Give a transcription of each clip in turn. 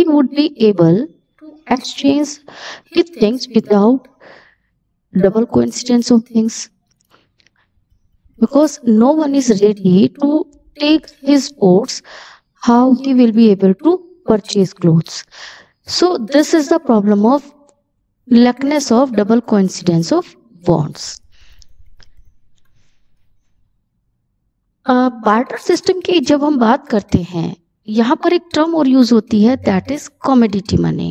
would be able to exchange with things without double coincidence of things, because no one is ready to take his oaths how he will be able to purchase clothes. So this is the problem of lackness of double coincidence of wants. Barter system की जब हम बात करते हैं, यहाँ पर एक term और यूज होती है, दैट इज कमोडिटी मनी.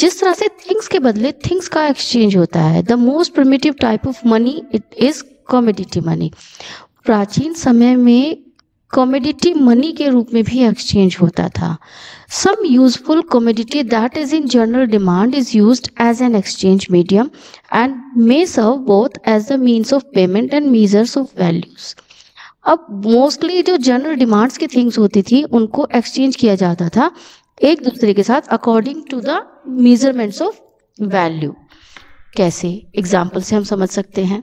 जिस तरह से थिंग्स के बदले थिंग्स का एक्सचेंज होता है, the most primitive type of money it is commodity money. प्राचीन समय में कमोडिटी मनी के रूप में भी एक्सचेंज होता था. Some useful commodity that is in general demand is used as an exchange medium and may serve both as the means of payment and measures of values. अब मोस्टली जो general demands की things होती थी उनको exchange किया जाता था एक दूसरे के साथ according to the measurements of value. कैसे? एग्जाम्पल से हम समझ सकते हैं.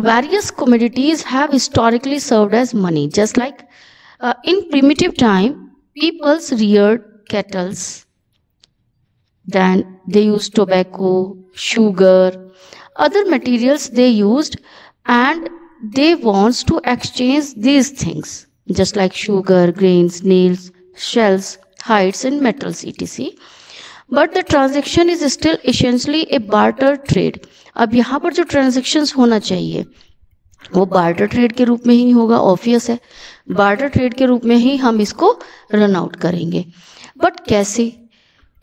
Various commodities have historically served as money, just like in primitive time, peoples reared cattle, then they used tobacco, sugar, other materials they used, and they wants to exchange these things, just like sugar, grains, nails, shells, hides, and metals, etc. But the transaction is still essentially a barter trade. अब यहाँ पर जो transactions होना चाहिए वो barter trade के रूप में ही होगा. ऑब्वियस है, बार्टर ट्रेड के रूप में ही हम इसको रन आउट करेंगे. बट कैसे?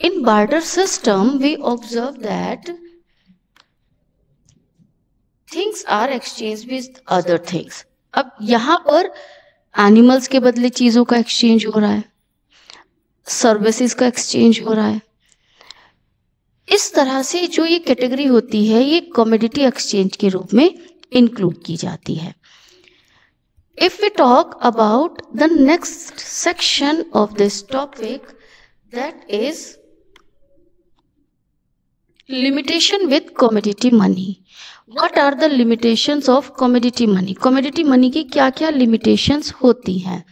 In barter system we observe that things are exchange with other things. अब यहाँ पर एनिमल्स के बदले चीजों का एक्सचेंज हो रहा है, सर्विसेज का एक्सचेंज हो रहा है. इस तरह से जो ये कैटेगरी होती है ये कमोडिटी एक्सचेंज के रूप में इंक्लूड की जाती है. If we talk about the next section of this topic, that is limitation with commodity money. What are the limitations of commodity money? Commodity money की क्या क्या लिमिटेशंस होती हैं?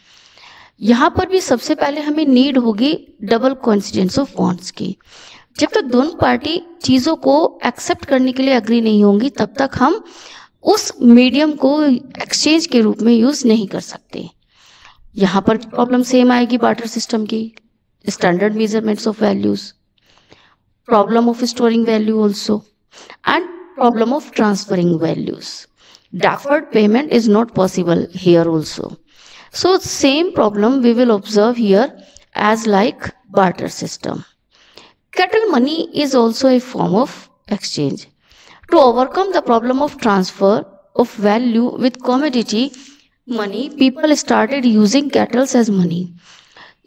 यहाँ पर भी सबसे पहले हमें नीड होगी डबल कोइंसिडेंस ऑफ वांट्स की. जब तक दोनों पार्टी चीज़ों को एक्सेप्ट करने के लिए एग्री नहीं होंगी तब तक हम उस मीडियम को एक्सचेंज के रूप में यूज़ नहीं कर सकते. यहाँ पर प्रॉब्लम सेम आएगी बार्टर सिस्टम की. Standard measurements of values, problem of storing value also, and problem of transferring values. deferred payment is not possible here also. So same problem we will observe here as like barter system. Cattle money is also a form of exchange. To overcome the problem of transfer of value with commodity money, people started using cattle as money.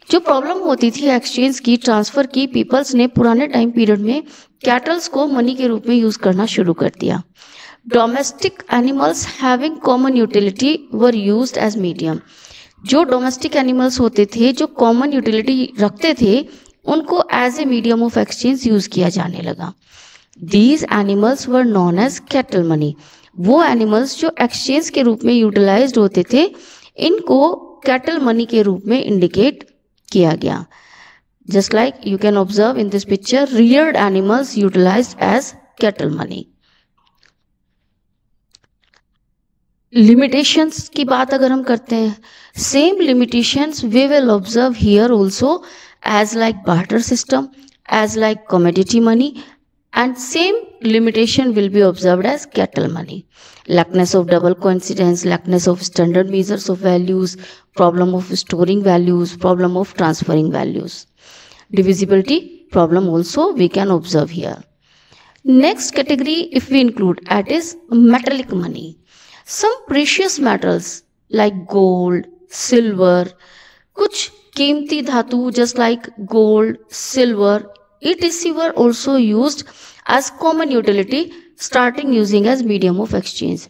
जो problem होती थी exchange की, transfer की, peoples ने पुराने time period में cattles को money के रूप में यूज करना शुरू कर दिया. Domestic animals having common utility were used as medium. जो डोमेस्टिक एनिमल्स होते थे जो कॉमन यूटिलिटी रखते थे उनको as a medium of exchange use किया जाने लगा. These animals were known as cattle money. वो एनिमल्स जो एक्सचेंज के रूप में यूटिलाइज्ड होते थे इनको कैटल मनी के रूप में इंडिकेट किया गया. Just like you can observe in this picture, reared animals utilised as cattle money. Limitations की बात अगर हम करते हैं, same limitations we will observe here also as like barter system, as like commodity money, and same limitation will be observed as cattle money. Lackness of double coincidence, lackness of standard measures of values, problem of storing values, problem of transferring values. Divisibility problem also we can observe here. Next category if we include that is metallic money. Some precious metals like gold, silver, कुछ कीमती धातु just like gold, silver, etc were also used as common utility, starting using as medium of exchange.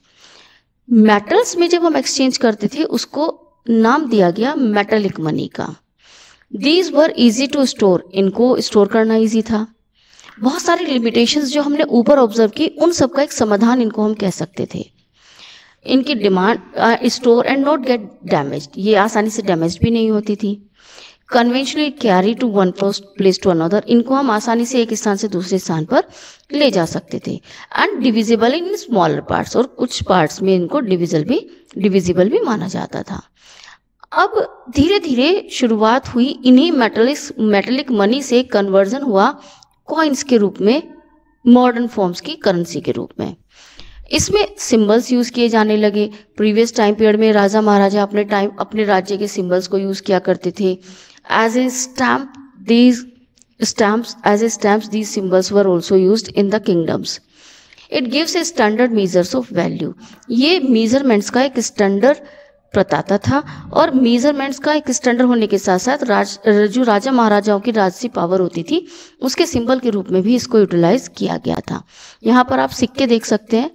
Metals में जब हम exchange करते थे उसको नाम दिया गया मेटालिक मनी का. These were easy to store. इनको स्टोर करना इजी था. बहुत सारी लिमिटेशंस जो हमने ऊपर ऑब्जर्व की उन सब का एक समाधान इनको हम कह सकते थे. इनकी demand store and not get damaged. ये आसानी से डैमेज भी नहीं होती थी. Conventionally carry to one place to another, इनको हम आसानी से एक स्थान से दूसरे स्थान पर ले जा सकते थे। And divisible in smaller parts, और कुछ पार्ट्स में इनको डिविजिबल भी माना जाता था। अब धीरे धीरे शुरुआत हुई, इन्हीं मेटेलिक मनी से कन्वर्जन हुआ कॉइन्स के रूप में, मॉडर्न फॉर्म्स की करेंसी के रूप में। इसमें सिंबल्स यूज किए जाने लगे। प्रीवियस टाइम पीरियड में राजा महाराजा अपने राज्य के सिंबल्स को यूज किया करते थे। As a stamp these symbols were also used in the kingdoms. It gives a standard measures of value. ये measurements का एक स्टैंडर्ड बताता था, और मेजरमेंट्स का एक स्टैंडर्ड होने के साथ साथ जो राजा महाराजाओं की राजसी पावर होती थी उसके सिंबल के रूप में भी इसको यूटिलाइज किया गया था। यहाँ पर आप सिक्के देख सकते हैं,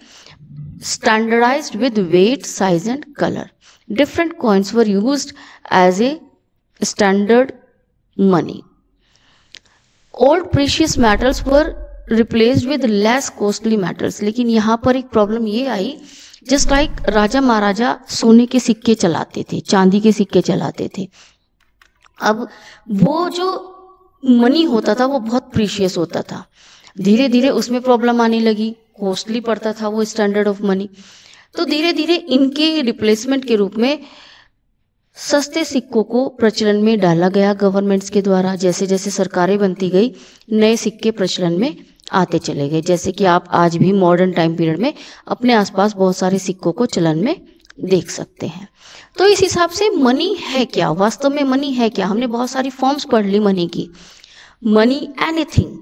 standardised with weight, size and colour. Different coins were used as a standard money. Old precious metals were replaced with less costly metals. लेकिन यहाँ पर एक प्रॉब्लम ये आई, जस्ट लाइक राजा महाराजा सोने के सिक्के चलाते थे, चांदी के सिक्के चलाते थे। अब वो जो मनी होता था वो बहुत प्रीशियस होता था, धीरे धीरे उसमें प्रॉब्लम आने लगी, कॉस्टली पड़ता था वो स्टैंडर्ड ऑफ मनी। तो धीरे धीरे इनके रिप्लेसमेंट के रूप में सस्ते सिक्कों को प्रचलन में डाला गया गवर्नमेंट्स के द्वारा। जैसे जैसे सरकारें बनती गई, नए सिक्के प्रचलन में आते चले गए। जैसे कि आप आज भी मॉडर्न टाइम पीरियड में अपने आसपास बहुत सारे सिक्कों को चलन में देख सकते हैं। तो इस हिसाब से मनी है क्या, वास्तव में मनी है क्या? हमने बहुत सारी फॉर्म्स पढ़ ली मनी की। Money anything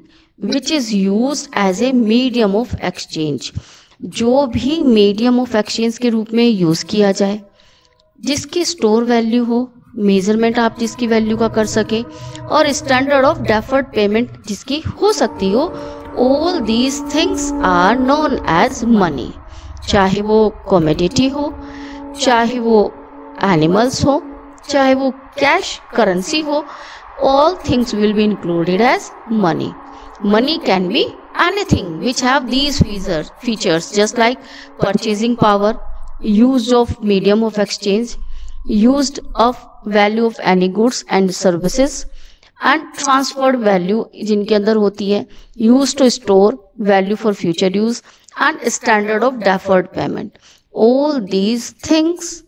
which is used as a medium of exchange, जो भी मीडियम ऑफ एक्सचेंज के रूप में यूज किया जाए, जिसकी स्टोर वैल्यू हो, मेजरमेंट आप जिसकी वैल्यू का कर सके, और स्टैंडर्ड ऑफ डेफर्ड पेमेंट जिसकी हो सकती हो। All these things are known as money. चाहे वो कमोडिटी हो, चाहे वो एनिमल्स हो, चाहे वो कैश करेंसी हो, all things will be included as money. Money can be anything which have these features just like purchasing power, use of medium of exchange, used of value of any goods and services, and transferred value जिनके अंदर होती है, used to store value for future use, and standard of deferred payment. All these things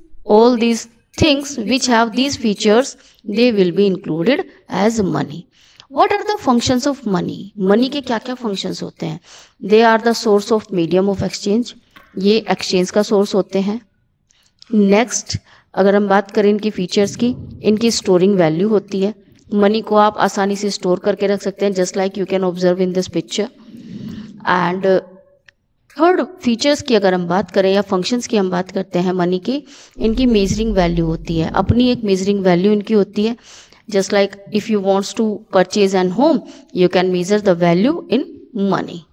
which have these features, they will be included as money. What are the functions of money? Money के क्या क्या functions होते हैं? They are the source of medium of exchange. ये exchange का source होते हैं। Next, अगर हम बात करें इनकी features की, इनकी storing value होती है। मनी को आप आसानी से स्टोर करके रख सकते हैं, just like you can observe in this picture. And third features की अगर हम बात करें या फंक्शंस की हम बात करते हैं मनी की, इनकी मेजरिंग वैल्यू होती है, अपनी एक मेजरिंग वैल्यू इनकी होती है। Just like if you wants to purchase an home, you can measure the value in money.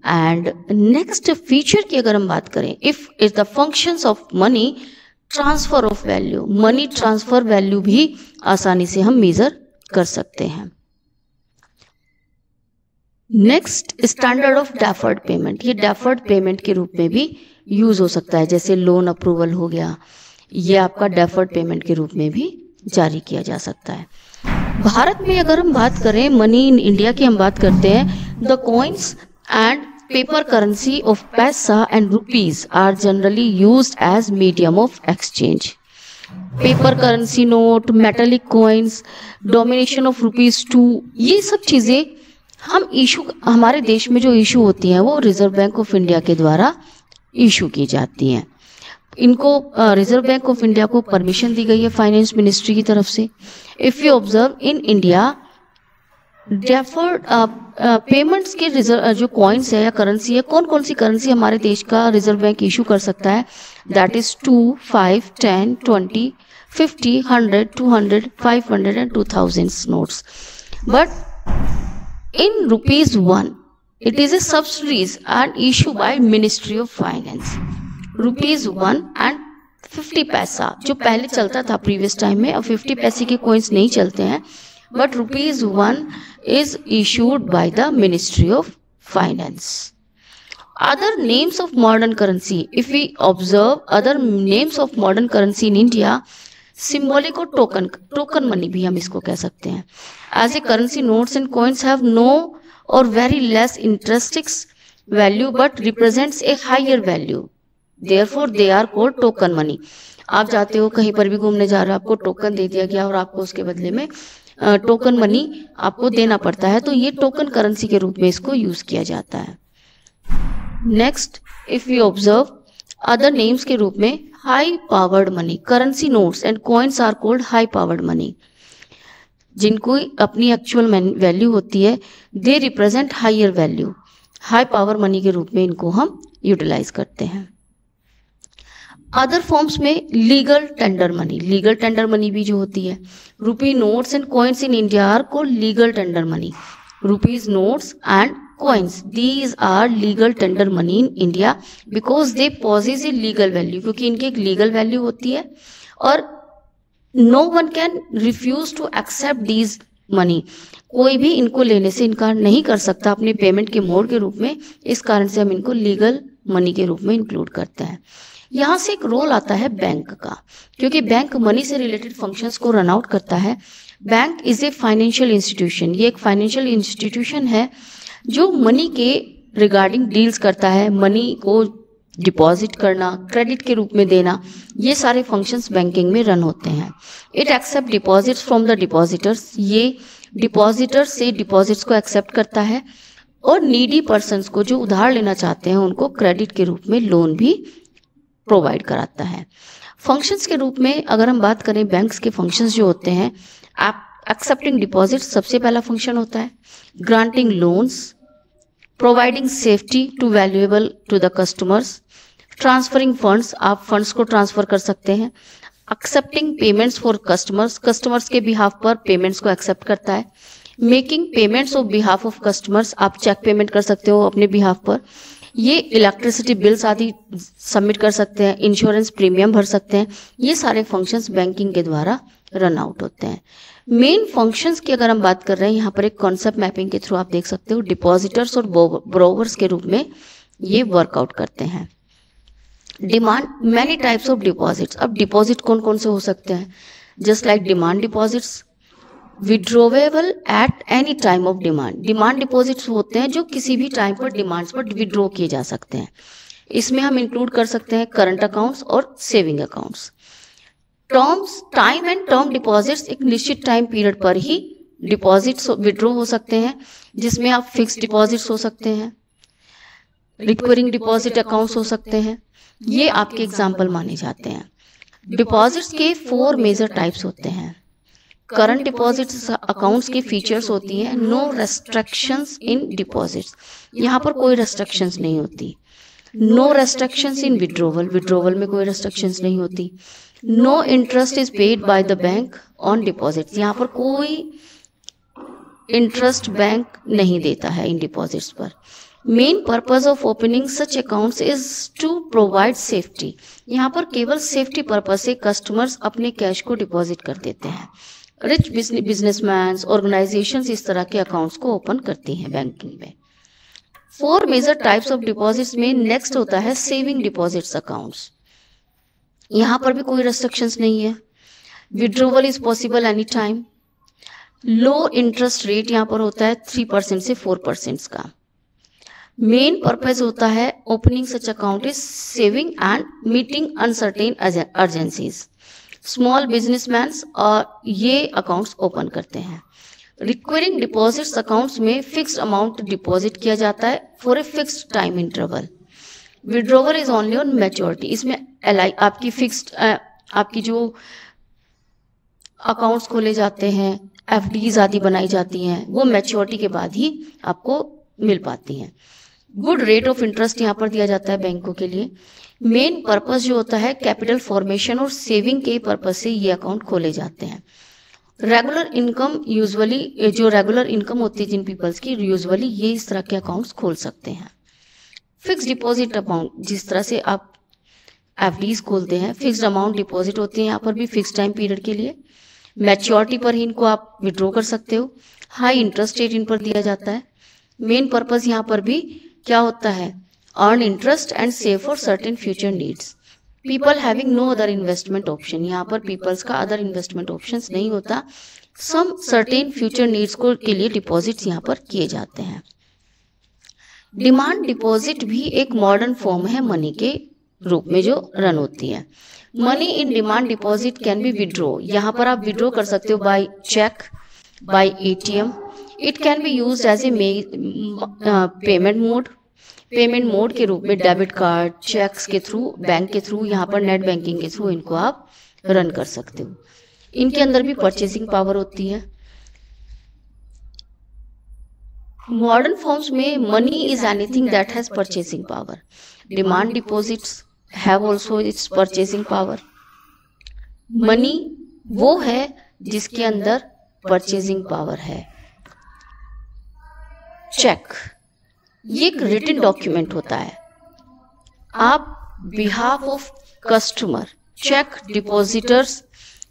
And next feature की अगर हम बात करें, if is the functions of money transfer of value, money transfer value भी आसानी से हम measure कर सकते हैं। Next, standard of deferred payment. ये डेफर्ड पेमेंट के रूप में भी यूज हो सकता है, जैसे लोन अप्रूवल हो गया, ये आपका डेफर्ड पेमेंट के रूप में भी जारी किया जा सकता है। भारत में अगर हम बात करें मनी इन इंडिया की हम बात करते हैं, the coins and paper currency of paisa and rupees are generally used as medium of exchange. Paper currency note, metallic coins, domination of rupees 2, ये सब चीज़ें हम हमारे देश में जो इशू होती हैं वो रिजर्व बैंक ऑफ इंडिया के द्वारा इशू की जाती हैं। इनको रिजर्व बैंक ऑफ इंडिया को परमिशन दी गई है फाइनेंस मिनिस्ट्री की तरफ से। If you observe in India, deferred payments के जो कॉइन्स है या करेंसी है, कौन कौन सी करेंसी हमारे देश का रिजर्व बैंक इशू कर सकता है? That is 2, 5, 10, 20, 50, 100, 200, 500 and 2000 notes. But in ₹1, it is a subsidies and issue by Ministry of Finance. ₹1 and 50 पैसा जो पहले चलता था प्रीवियस टाइम में, अब 50 पैसे के कॉइन्स नहीं चलते हैं, but ₹1 is issued by the Ministry of Finance. Other names of modern currency, if we observe other names of modern currency in India, symbolic और टोकन मनी भी हम इसको कह सकते हैं। As a currency notes and coins have no or very less intrinsic value but represents a higher value, therefore they are called token money. आप जाते हो कहीं पर भी घूमने जा रहे हो, आपको टोकन दे दिया गया और आपको उसके बदले में टोकन मनी आपको देना पड़ता है, तो ये टोकन करेंसी के रूप में इसको यूज किया जाता है। Next, if you observe other names के रूप में high powered money, currency notes and coins are called high powered money. जिनको अपनी एक्चुअल वैल्यू होती है, they represent higher value, high power money के रूप में इनको हम यूटिलाइज करते हैं। अदर फॉर्म्स में legal tender money, legal tender money भी जो होती है, rupee notes and coins in India are called legal tender money. Rupees notes and coins, these are legal tender money in India because they possess a legal value, क्योंकि इनकी एक legal value होती है और no one can refuse to accept these money, कोई भी इनको लेने से इनकार नहीं कर सकता अपने पेमेंट के मोड के रूप में। इस कारण से हम इनको लीगल मनी के रूप में इंक्लूड करते हैं। यहाँ से एक रोल आता है बैंक का, क्योंकि बैंक मनी से रिलेटेड फंक्शंस को रन आउट करता है। Bank is a financial institution, ये एक फाइनेंशियल इंस्टीट्यूशन है जो मनी के रिगार्डिंग डील्स करता है, मनी को डिपॉजिट करना, क्रेडिट के रूप में देना, ये सारे फंक्शंस बैंकिंग में रन होते हैं। It accept deposits from the depositors, ये डिपॉजिटर्स से डिपॉजिट्स को एक्सेप्ट करता है और नीडी पर्सन्स को जो उधार लेना चाहते हैं उनको क्रेडिट के रूप में लोन भी प्रोवाइड कराता है। फंक्शंस के रूप में अगर हम बात करें बैंक्स के फंक्शंस जो होते हैं, एक्सेप्टिंग डिपॉजिट सबसे पहला फंक्शन होता है, granting loans, providing safety to valuable to the customers, transferring funds, आप फंड्स को ट्रांसफर कर सकते हैं, accepting payments for customers, customers के बिहाफ पर पेमेंट्स को एक्सेप्ट करता है, making payments of behalf of customers, आप चेक पेमेंट कर सकते हो अपने बिहाफ पर, ये इलेक्ट्रिसिटी बिल्स आदि सबमिट कर सकते हैं, इंश्योरेंस प्रीमियम भर सकते हैं, ये सारे फंक्शंस बैंकिंग के द्वारा रन आउट होते हैं। मेन फंक्शंस की अगर हम बात कर रहे हैं, यहाँ पर एक कॉन्सेप्ट मैपिंग के थ्रू आप देख सकते हो, डिपॉजिटर्स और ब्रोवर्स के रूप में ये वर्कआउट करते हैं। Demand, many types of deposits, अब डिपॉजिट कौन कौन से हो सकते हैं, just like demand deposits, withdrawable at any time of demand, demand deposits होते हैं जो किसी भी टाइम पर डिमांड्स पर विड्रॉ किए जा सकते हैं। इसमें हम इंक्लूड कर सकते हैं करंट अकाउंट्स और saving accounts. Terms, time and term deposits, एक निश्चित टाइम पीरियड पर ही डिपॉजिट्स विड्रॉ हो सकते हैं, जिसमें आप फिक्स्ड डिपॉजिट्स हो सकते हैं, रिकरिंग डिपॉजिट अकाउंट्स हो सकते हैं, ये आपके एग्जाम्पल माने जाते हैं। डिपॉजिट्स के 4 मेजर टाइप्स होते हैं। करंट डिपॉजिट्स अकाउंट्स की फीचर्स होती हैं, नो रेस्ट्रिक्शंस इन डिपॉजिट्स, यहाँ पर कोई रेस्ट्रिक्शंस नहीं होती। No restrictions in withdrawal, withdrawal में कोई रेस्ट्रिक्शंस नहीं होती। No interest is paid by the bank on deposits, यहाँ पर कोई इंटरेस्ट बैंक नहीं देता है इन डिपॉजिट्स पर। Main purpose of opening such accounts is to provide safety, यहाँ पर केवल सेफ्टी पर्पज से कस्टमर्स अपने कैश को डिपॉजिट कर देते हैं। रिच बिजनेसमैन, ऑर्गेनाइजेशंस इस तरह के अकाउंट्स को ओपन करती हैं बैंकिंग में। 4 मेजर टाइप्स ऑफ डिपॉजिट्स में नेक्स्ट होता है सेविंग डिपॉजिट्स अकाउंट्स, यहाँ पर भी कोई रेस्ट्रिक्शंस नहीं है। Withdrawal is possible any time. Low interest rate यहाँ पर होता है 3% से 4% का। मेन पर्पज होता है opening such account is saving and meeting uncertain urgencies. Small businessman और ये अकाउंट्स ओपन करते हैं। रिकरिंग डिपॉजिट्स अकाउंट्स में फिक्स्ड अमाउंट डिपॉजिट किया जाता है for a fixed time interval. Withdrawal is only on maturity, इसमें आपकी फिक्स्ड आपकी जो अकाउंट्स खोले जाते हैं, एफडीज आदि बनाई जाती हैं, वो मैच्योरिटी के बाद ही आपको मिल पाती हैं। गुड रेट ऑफ इंटरेस्ट यहाँ पर दिया जाता है बैंकों के लिए। मेन पर्पस जो होता है कैपिटल फॉर्मेशन और सेविंग के पर्पस से ये अकाउंट खोले जाते हैं। रेगुलर इनकम, यूजुअली जो रेगुलर इनकम होती है जिन पीपल्स की, यूजुअली ये इस तरह के अकाउंट्स खोल सकते हैं। फिक्स्ड डिपॉजिट अकाउंट, जिस तरह से आप एफडीज खोलते हैं, फिक्स्ड अमाउंट डिपॉजिट होती है यहाँ पर भी फिक्स टाइम पीरियड के लिए। मैच्योरिटी पर ही इनको आप विड्रॉ कर सकते हो। हाई इंटरेस्ट रेट इन पर दिया जाता है। मेन पर्पस यहाँ पर भी क्या होता है, earn interest and save for certain future needs. People having no other investment option, यहाँ पर पीपल्स का अदर इन्वेस्टमेंट ऑप्शंस नहीं होता। सम सर्टेन फ्यूचर नीड्स को के लिए डिपॉजिट्स यहाँ पर किए जाते हैं। डिमांड डिपॉजिट भी एक मॉडर्न फॉर्म है मनी के रूप में जो रन होती है। Money in demand deposit can be withdraw, यहाँ पर आप विड्रॉ कर सकते हो by cheque, by ATM। It can be used as a payment mode के रूप में डेबिट कार्ड, चेक्स के थ्रू, बैंक के थ्रू, यहाँ पर नेट बैंकिंग के थ्रू इनको आप रन कर सकते हो। इनके अंदर भी परचेसिंग पावर होती है। मॉडर्न फॉर्म्स में money is anything that has purchasing power. Demand deposits have also it's purchasing power. Money वो है जिसके अंदर परचेसिंग पावर है। चेक ये एक रिटन डॉक्यूमेंट होता है। आप behalf of customer cheque depositors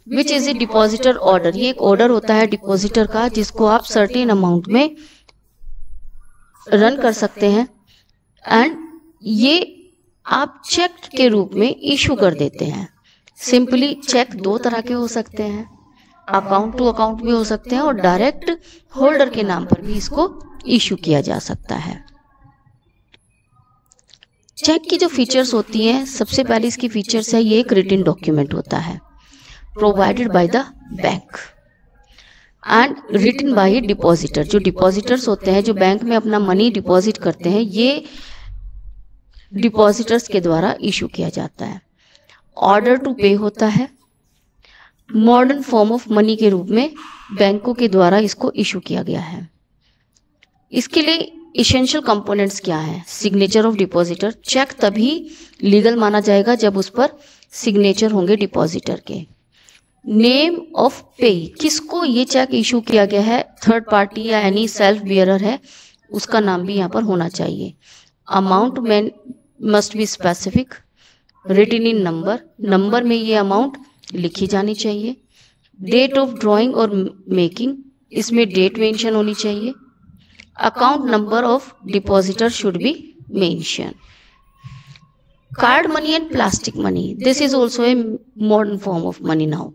which is a depositor order, ये एक ऑर्डर होता है डिपॉजिटर का जिसको आप सर्टेन अमाउंट में रन कर सकते हैं एंड ये आप चेक के रूप में इशू कर देते हैं। सिंपली चेक दो तरह के हो सकते हैं, अकाउंट टू अकाउंट भी हो सकते हैं और डायरेक्ट होल्डर के नाम पर भी इसको इशू किया जा सकता है। चेक की जो फीचर्स होती हैं, सबसे पहले इसकी फीचर्स है ये एक रिटन डॉक्यूमेंट होता है provided by the bank and written by depositor. जो डिपॉजिटर्स होते हैं जो बैंक में अपना मनी डिपॉजिट करते हैं, ये डिपॉजिटर्स के द्वारा इशू किया जाता है। ऑर्डर टू पे होता है, मॉडर्न फॉर्म ऑफ मनी के रूप में बैंकों के द्वारा इसको इशू किया गया है। इसके लिए इसेंशियल कंपोनेंट्स क्या हैं? सिग्नेचर ऑफ डिपॉजिटर, चेक तभी लीगल माना जाएगा जब उस पर सिग्नेचर होंगे डिपॉजिटर के। नेम ऑफ पे, किसको ये चेक इशू किया गया है, थर्ड पार्टी या एनी सेल्फ बियरर है, उसका नाम भी यहाँ पर होना चाहिए। अमाउंट में must be specific, written in number, number में ये अमाउंट लिखी जानी चाहिए। डेट ऑफ ड्रॉइंग और मेकिंग, इसमें डेट मेंशन होनी चाहिए। Account number of depositor should be mention. Card money and plastic money, this is also a modern form of money now.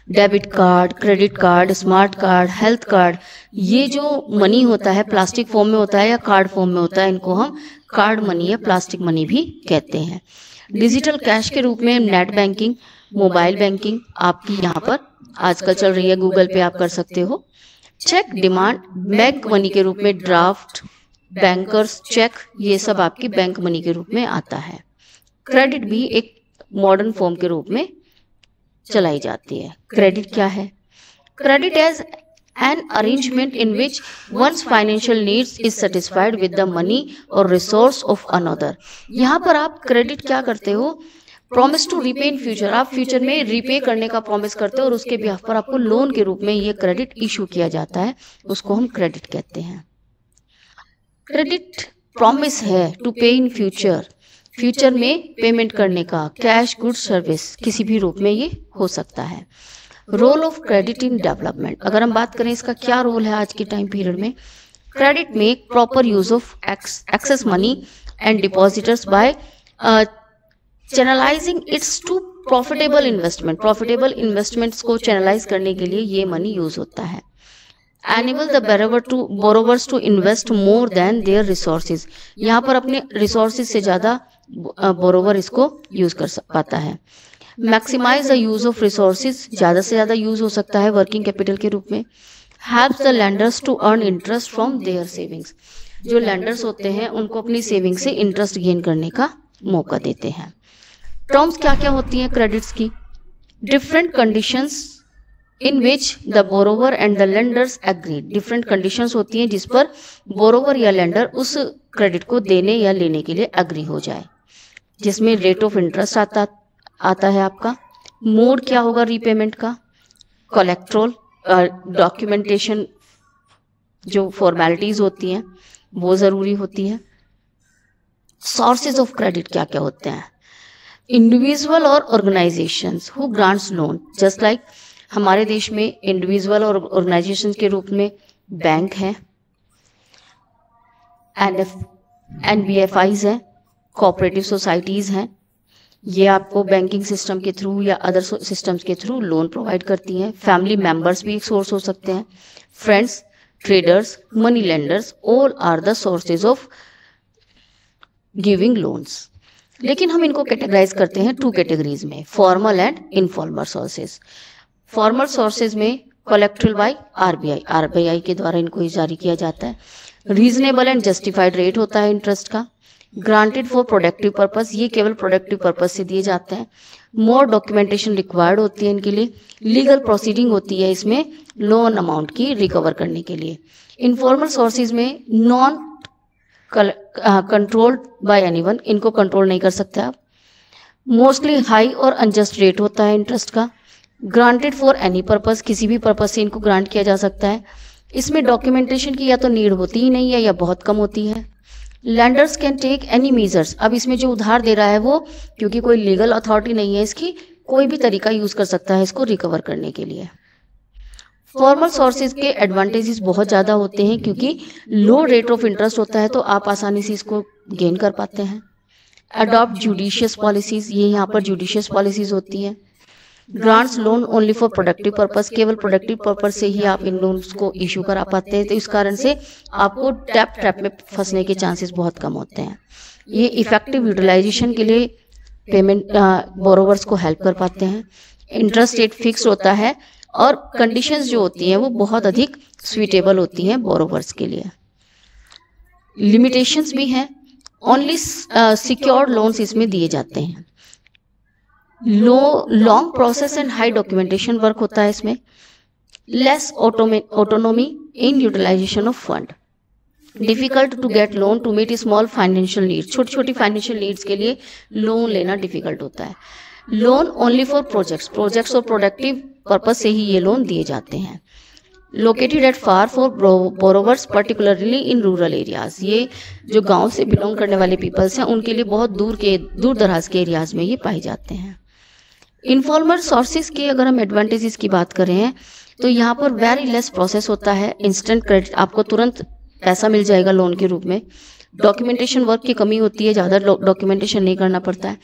Debit card, credit card, smart card, health card, ये जो money होता है plastic form में होता है या card form में होता है, इनको हम कार्ड मनी या प्लास्टिक मनी भी कहते हैं। डिजिटल कैश के रूप में नेट बैंकिंग, मोबाइल बैंकिंग आपकी यहाँ पर आजकल चल रही है, गूगल पे आप कर सकते हो। चेक डिमांड बैंक मनी के रूप में ड्राफ्ट, बैंकर्स चेक, ये सब आपकी बैंक मनी के रूप में आता है। क्रेडिट भी एक मॉडर्न फॉर्म के रूप में चलाई जाती है। क्रेडिट क्या है? Credit as an arrangement in which one's financial needs is satisfied with the money और रिसोर्स ऑफ अनदर। यहाँ पर आप क्रेडिट क्या करते हो? Promise to repay in future, आप फ्यूचर में रीपे करने का प्रॉमिस करते हो और उसके बिहाफ पर आपको लोन के रूप में ये क्रेडिट इशू किया जाता है, उसको हम क्रेडिट कहते हैं। क्रेडिट प्रॉमिस है टू पे इन फ्यूचर, फ्यूचर में पेमेंट करने का, कैश, गुड, सर्विस, किसी भी रूप में ये हो सकता है। Role of credit in development, अगर हम बात करें इसका क्या रोल है आज के टाइम पीरियड में, क्रेडिट में proper use of excess money and depositors by channelizing its to profitable investment, profitable investments को चैनलाइज करने के लिए ये मनी यूज होता है। Enable the borrowers to invest more than their resources, यहाँ पर अपने रिसोर्सेज से ज़्यादा बोरोवर इसको यूज कर पाता है। Maximize the use of resources, ज़्यादा से ज़्यादा यूज हो सकता है वर्किंग कैपिटल के रूप में। Helps the lenders to earn interest from their savings, जो लैंडर्स होते हैं उनको अपनी सेविंग से इंटरेस्ट गेन करने का मौका देते हैं। टर्म्स क्या क्या होती हैं क्रेडिट्स की? Different conditions in which the borrower and the lenders agree, different conditions होती हैं जिस पर बोरोवर या लेंडर उस क्रेडिट को देने या लेने के लिए एग्री हो जाए, जिसमें रेट ऑफ इंटरेस्ट आता है आपका। मोड क्या होगा रीपेमेंट का? कोलेक्ट्रोल, डॉक्यूमेंटेशन, जो फॉर्मेलिटीज होती हैं वो ज़रूरी होती है। सोर्सेज ऑफ क्रेडिट क्या क्या होते हैं? इंडिविजुअल और organisations who grants loan, just like हमारे देश में इंडिविजुअल और ऑर्गेनाइजेशन के रूप में बैंक है, NBFIs हैं, कोऑपरेटिव सोसाइटीज़ हैं, ये आपको बैंकिंग सिस्टम के थ्रू या अदर सिस्टम्स के थ्रू लोन प्रोवाइड करती हैं। फैमिली मेंबर्स भी एक सोर्स हो सकते हैं। Friends, traders, money lenders, all are the sources of giving loans. लेकिन हम इनको कैटेगराइज करते हैं 2 कैटेगरीज में, formal and informal sources. Formal sources में कोलेक्ट्रल बाय आरबीआई के द्वारा इनको जारी किया जाता है। रीजनेबल एंड जस्टिफाइड रेट होता है इंटरेस्ट का। ग्रांटेड फॉर प्रोडक्टिव पर्पस, ये केवल प्रोडक्टिव पर्पस से दिए जाते हैं। मोर डॉक्यूमेंटेशन रिक्वायर्ड होती है इनके लिए। लीगल प्रोसीडिंग होती है इसमें लोन अमाउंट की रिकवर करने के लिए। इनफॉर्मल सोर्सेज में नॉन कंट्रोल्ड बाय एनीवन, इनको कंट्रोल नहीं कर सकते आप। मोस्टली हाई और अनजस्ट रेट होता है इंटरेस्ट का। ग्रांटेड फॉर एनी पर्पस, किसी भी पर्पस से इनको ग्रांट किया जा सकता है। इसमें डॉक्यूमेंटेशन की या तो नीड होती ही नहीं है या बहुत कम होती है। Lenders can take any measures, अब इसमें जो उधार दे रहा है वो, क्योंकि कोई लीगल अथॉरिटी नहीं है इसकी, कोई भी तरीका यूज कर सकता है इसको रिकवर करने के लिए। फॉर्मल सोर्सेज के एडवांटेजेस बहुत ज़्यादा होते हैं क्योंकि लो रेट ऑफ इंटरेस्ट होता है तो आप आसानी से इसको गेन कर पाते हैं। अडॉप्ट जुडिशियस पॉलिसीज, ये यहाँ पर जुडिशियस पॉलिसीज होती हैं। Grants loan only for productive purpose, केवल प्रोडक्टिव पर्पस से ही आप इन लोन्स को इशू करा पाते हैं, तो इस कारण से आपको ट्रैप में फंसने के चांसेस बहुत कम होते हैं। ये इफेक्टिव यूटिलाइजेशन के लिए पेमेंट बोरोवर्स को हेल्प कर पाते हैं। इंटरेस्ट रेट फिक्स होता है और कंडीशंस जो होती हैं वो बहुत अधिक स्वीटेबल होती हैं बोरोवर्स के लिए। लिमिटेशंस भी हैं, ओनली सिक्योर्ड लोन्स इसमें दिए जाते हैं। Long process and high documentation work होता है इसमें। Less autonomy in utilization of fund. Difficult to get loan to meet small financial needs, छोटी छोटी फाइनेंशियल नीड्स के लिए लोन लेना डिफिकल्ट होता है। लोन ओनली फॉर प्रोजेक्ट्स और प्रोडक्टिव पर्पस से ही ये लोन दिए जाते हैं। Located at far for borrowers particularly in rural areas, ये जो गांव से बिलोंग करने वाले पीपल्स हैं उनके लिए बहुत दूर दराज के एरियाज में ये पाए जाते हैं। इनफॉर्मल सोर्सेज के अगर हम एडवांटेजेस की बात करें तो यहाँ पर वेरी लेस प्रोसेस होता है। इंस्टेंट क्रेडिट, आपको तुरंत पैसा मिल जाएगा लोन के रूप में। डॉक्यूमेंटेशन वर्क की कमी होती है, ज़्यादा डॉक्यूमेंटेशन नहीं करना पड़ता है।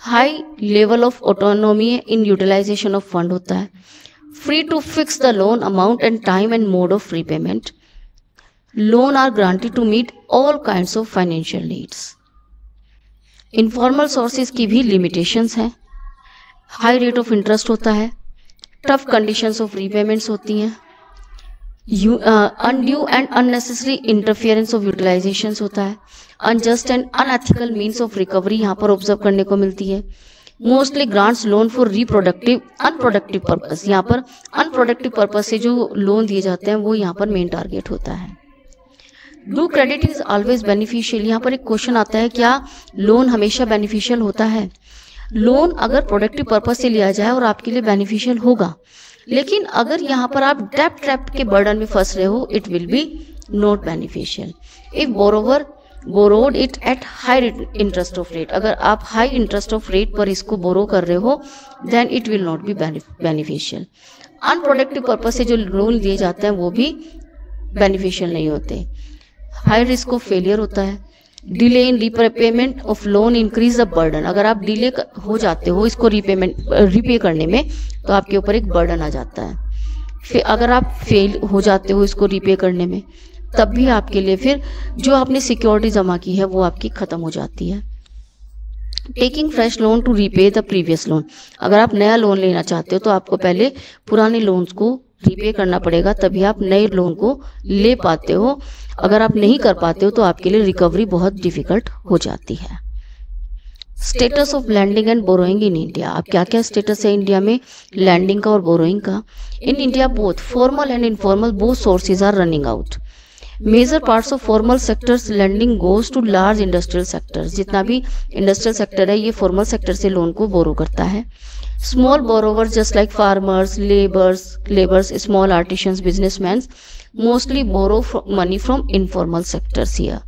High level of autonomy in utilization of fund होता है। Free to fix the loan amount and time and mode of repayment. Loan are granted to meet all kinds of financial needs. Informal sources की भी limitations हैं। High rate of interest होता है। Tough conditions of repayments होती हैं। Undue and unnecessary interference of utilisations होता है। Unjust and unethical means of recovery यहाँ पर ऑब्जर्व करने को मिलती है। Mostly grants loan for unproductive purpose, यहाँ पर अनप्रोडक्टिव पर्पस से जो लोन दिए जाते हैं वो यहाँ पर मेन टारगेट होता है। Do credit is always beneficial, यहाँ पर एक क्वेश्चन आता है, क्या लोन हमेशा बेनिफिशियल होता है? लोन अगर प्रोडक्टिव पर्पस से लिया जाए और आपके लिए बेनिफिशियल होगा, लेकिन अगर यहाँ पर आप ट्रैप के बर्डन में फंस रहे हो, it will be not beneficial. If borrower borrowed it at high interest of rate, अगर आप हाई इंटरेस्ट ऑफ रेट पर इसको बोरो कर रहे हो then it will not be beneficial. Unproductive purpose से जो लोन दिए जाते हैं वो भी बेनिफिशियल नहीं होते। हाई रिस्क ऑफ फेलियर होता है। Delay in repayment of loan increase the burden, अगर आप डिले हो जाते हो इसको रीपे करने में तो आपके ऊपर एक बर्डन आ जाता है। फिर अगर आप फेल हो जाते हो इसको रीपे करने में तब भी आपके लिए फिर जो आपने सिक्योरिटी जमा की है वो आपकी खत्म हो जाती है। Taking fresh loan to repay the previous loan, अगर आप नया लोन लेना चाहते हो तो आपको पहले पुराने लोन्स को रीपे करना पड़ेगा, तभी आप नए लोन को ले पाते हो। अगर आप नहीं कर पाते हो तो आपके लिए रिकवरी बहुत डिफिकल्ट हो जाती है। Status of lending and borrowing in India, अब क्या क्या स्टेटस है इंडिया में लैंडिंग का और बोरोइंग का? In India both formal and informal both sources are running out. Major parts of formal sectors lending goes to large industrial sectors, जितना भी इंडस्ट्रियल सेक्टर है ये फॉर्मल सेक्टर से लोन को बोरो करता है। Small borrowers just like farmers, labours, small artisans, businessman mostly borrow money from informal sectors here.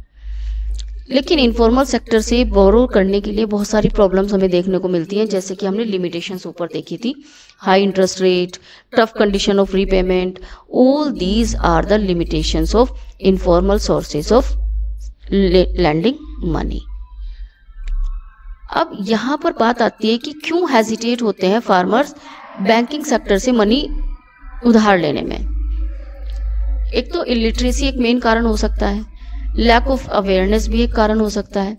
लेकिन informal sector से बोरो करने के लिए बहुत सारी प्रॉब्लम्स हमें देखने को मिलती हैं, जैसे कि हमने लिमिटेशंस ऊपर देखी थी। High interest rate, tough condition of repayment, all these are the limitations of informal sources of lending money. अब यहाँ पर बात आती है कि क्यों हेजिटेट होते हैं फार्मर्स बैंकिंग सेक्टर से मनी उधार लेने में। एक तो इलिटरेसी एक मेन कारण हो सकता है, लैक ऑफ अवेयरनेस भी एक कारण हो सकता है,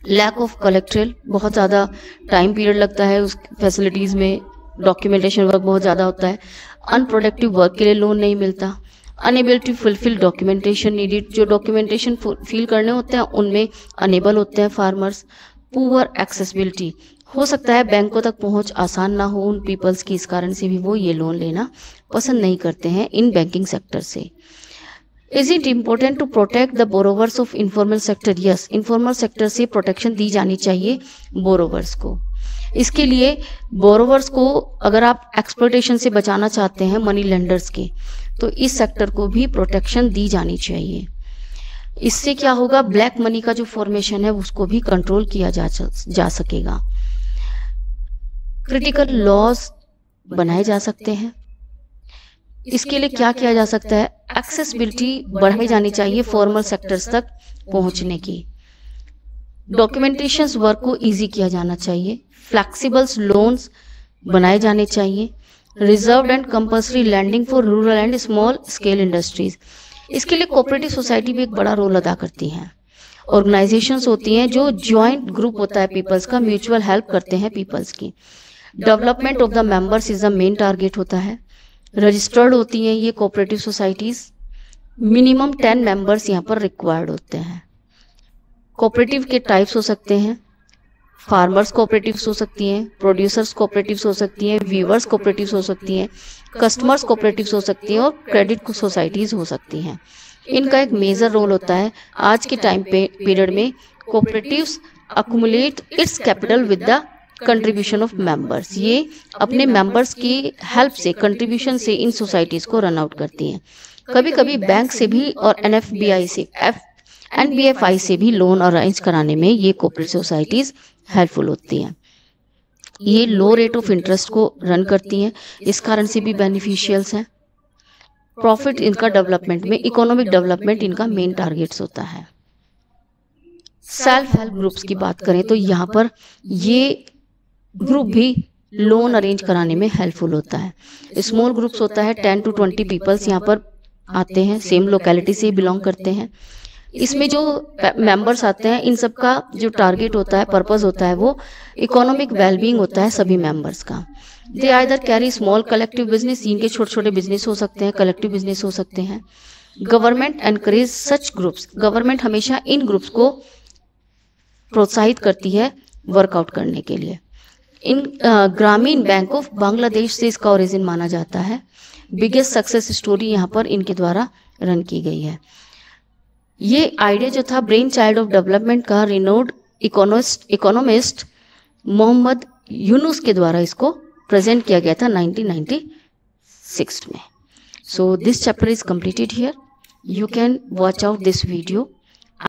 लैक ऑफ कलेक्ट्रल, बहुत ज़्यादा टाइम पीरियड लगता है उस फैसिलिटीज़ में, डॉक्यूमेंटेशन वर्क बहुत ज़्यादा होता है, अनप्रोडक्टिव वर्क के लिए लोन नहीं मिलता, unable to fulfil documentation needed, जो डॉक्यूमेंटेशन फुलफिल करने होते हैं उनमें अनेबल होते हैं फार्मर्स, पुअर एक्सेसिबिलिटी, हो सकता है बैंकों तक पहुंच आसान ना हो उन पीपल्स की, इस कारण से भी वो ये लोन लेना पसंद नहीं करते हैं इन बैंकिंग सेक्टर से। Is it important to protect the borrowers of informal sector? Yes, informal sector से प्रोटेक्शन दी जानी चाहिए बोरोवर्स को। इसके लिए बोरोवर्स को अगर आप एक्सप्लॉयटेशन से बचाना चाहते हैं मनी लेंडर्स के, तो इस सेक्टर को भी प्रोटेक्शन दी जानी चाहिए। इससे क्या होगा, ब्लैक मनी का जो फॉर्मेशन है उसको भी कंट्रोल किया जा सकेगा। क्रिटिकल लॉज बनाए जा सकते हैं। इसके लिए क्या किया जा सकता है, एक्सेसिबिलिटी बढ़ाई जानी चाहिए फॉर्मल सेक्टर्स तक पहुंचने की, डॉक्यूमेंटेशन वर्क को इजी किया जाना चाहिए, फ्लेक्सिबल्स लोन्स बनाए जाने चाहिए, reserved and compulsory lending for rural and small scale industries. इसके लिए कोऑपरेटिव सोसाइटी भी एक बड़ा रोल अदा करती हैं। ऑर्गेनाइजेशंस होती हैं जो ज्वाइंट ग्रुप होता है पीपल्स का, म्यूचुअल हेल्प करते हैं पीपल्स की। Development of the members is the main target होता है। रजिस्टर्ड होती हैं ये कोऑपरेटिव सोसाइटीज, मिनिमम 10 मेंबर्स यहाँ पर रिक्वायर्ड होते हैं। कोऑपरेटिव के टाइप्स हो सकते हैं, फार्मर्स कोऑपरेटिव्स हो सकती हैं, प्रोड्यूसर्स कोऑपरेटिव्स हो सकती हैं, वीवर्स कोऑपरेटिव्स हो सकती हैं, कस्टमर्स कोऑपरेटिव्स हो सकती हैं और क्रेडिट सोसाइटीज हो सकती हैं। इनका एक मेजर रोल होता है। आज के टाइम पीरियड में cooperatives accumulate it's capital with the contribution of members. ये अपने मेंबर्स की हेल्प से, कंट्रीब्यूशन से इन सोसाइटीज को रन आउट करती हैं। कभी कभी बैंक से भी और NFBI से, NBFI से भी लोन अरेंज कराने में ये कोऑपरेटिव सोसाइटीज हेल्पफुल होती हैं। ये लो रेट ऑफ इंटरेस्ट को रन करती हैं, इस कारण से भी बेनिफिशियल्स हैं। प्रॉफिट इनका डेवलपमेंट में, इकोनॉमिक डेवलपमेंट इनका मेन टारगेट्स होता है। सेल्फ हेल्प ग्रुप्स की बात करें तो यहाँ पर ये ग्रुप भी लोन अरेंज कराने में हेल्पफुल होता है। स्मॉल ग्रुप्स होता है, 10 to 20 पीपल्स यहाँ पर आते हैं, सेम लोकेलिटी से बिलोंग करते हैं। इसमें जो मेंबर्स आते हैं इन सब का जो टारगेट होता है, पर्पस होता है, वो इकोनॉमिक वेलबींग होता है सभी मेंबर्स का। They either carry small collective business, इनके छोटे छोटे बिजनेस हो सकते हैं, कलेक्टिव बिजनेस हो सकते हैं। गवर्नमेंट एनकरेज सच ग्रुप्स, गवर्नमेंट हमेशा इन ग्रुप्स को प्रोत्साहित करती है वर्कआउट करने के लिए। इन ग्रामीण बैंक ऑफ बांग्लादेश से इसका ओरिजिन माना जाता है। बिगेस्ट सक्सेस स्टोरी यहाँ पर इनके द्वारा रन की गई है। ये आइडिया जो था ब्रेन चाइल्ड ऑफ डेवलपमेंट का रिनोड इकोनॉमिस्ट मोहम्मद यूनुस के द्वारा इसको प्रेजेंट किया गया था 1996 में। So this chapter is completed here. You can watch out this video